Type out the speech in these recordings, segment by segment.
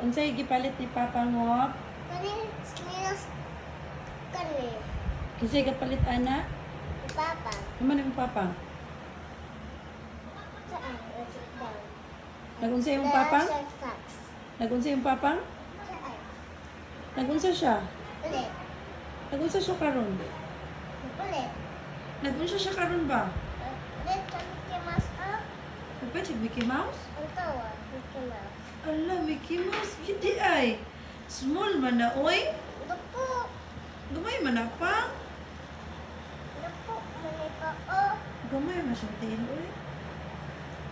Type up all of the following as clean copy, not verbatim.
Unsay gipalit ni Papa mo? Kani slinas kani. Kisay gipalit ana? Papa. Naman ang Papa. Saan? Let's sit down. Nagunsay yung Papa? Socks. Nagunsay yung Papa? Saan? Nagunsa siya? Ulit. Nagunsa siya karon? Ulit. Nagunsa siya karon ba? Ulit sa Mickey Mouse up. Papa, si Mickey Mouse? Ang tawa, Mickey Mouse. Ala, Mickey Mouse, hindi ay. Small man na, oy. Lupo. Gamay man na pa. Lupo. Mani pa o. Gamay man siyang tiin, oy.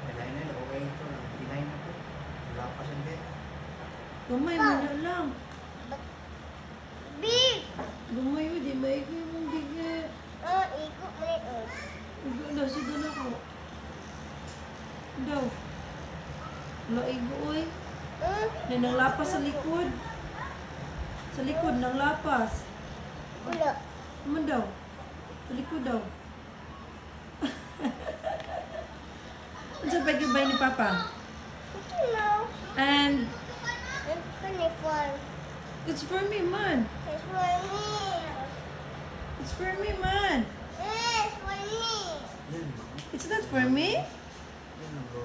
Kailangan na, okay ito. Tinayin na po. Wala pa siya din. Gamay man na lang. Big. Gamay mo, di maigi mong bigay. Oh, ikot mo yun. Ugo daw, sige na ko. Daw. Laigo, oy. Na nang lapas sa likod. Sa likod, nang lapas. Ulo. Naman daw. Sa likod daw. Ano sa pag-ibay ni Papa? Mickey Mouse. And And funny for. it's for me, man. It's for me. It's for me, man. It's for me. Yan. It's not for me. Yan ang bro.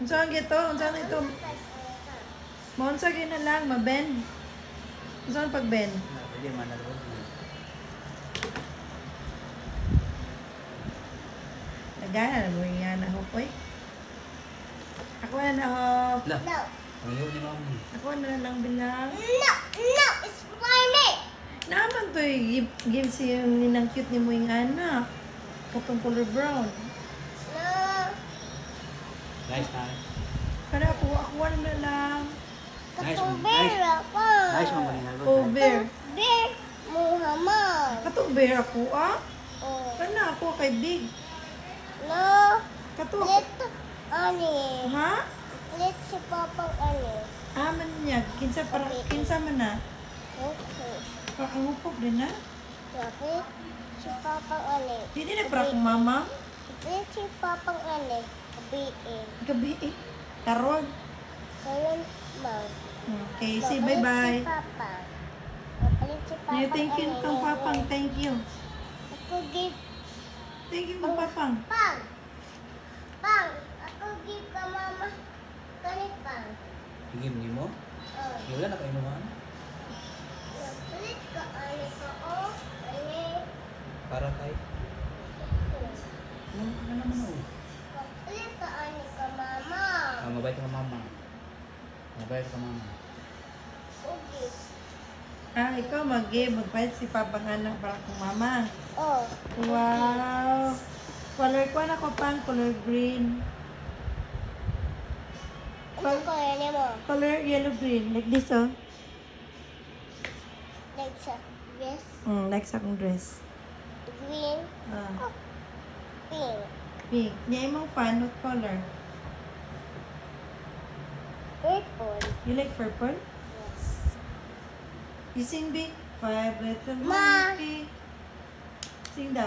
Unsa ang gito? Unsa na ito? Maunsa gyud na lang, ma-bend. Unsa ang pag-bend? Pwede manalog. Nagana mo nga na hopoy. Ako na hop. Lah. No. Ang iyo ni mami. Ako na lang bilang. No. No. It's for me. Naman to give si yung ninang cute ni mo yung anak. Katong color brown. No. Nice, nice. Para ako na lang. Nice, Katubir ako. Nice, mama ninalog. Oh, bear. Katubir. Muhammad. Katong bear ako, ah? Oh. Kana ako kay big. No. Kato. Let ani. Ha? Let si Papang ani. Aman niya. Kinsa man na. Okay. Pakangupog din na. Let si Papang ani. Hindi na para kong mama. Let si Papang ani. Kabiin. Gabi eh. Karon. Kayon mang. Okay, say bye-bye. Si Papa. Kapalit si Papa. Yeah, thank you kang papang. Thank you. Ako give Thank you kang papang. pang. Pang. Ako give ka mama. Kanit pang. Higim ni mo? Oh. Wala na kayo naman. Kapalit ka ani ka o. Ani. Para kay. Ano ka naman o? Kapalit ka ani ka mama. Mabait ka mama. Mabait ka mama. Okay. Ah, ikaw mag-game. Magpahit si papang anak para kong mama. Oh. Wow. Color ko na ko pang color green. Ano ko yan mo? Color yellow green. Like this, oh. Like sa this, Like sa akong dress. green, Ah, pink. pink. Niya imong fan. What color? Purple. You like purple? Yes. You sing big. Five little Ma. monkey. Sing that.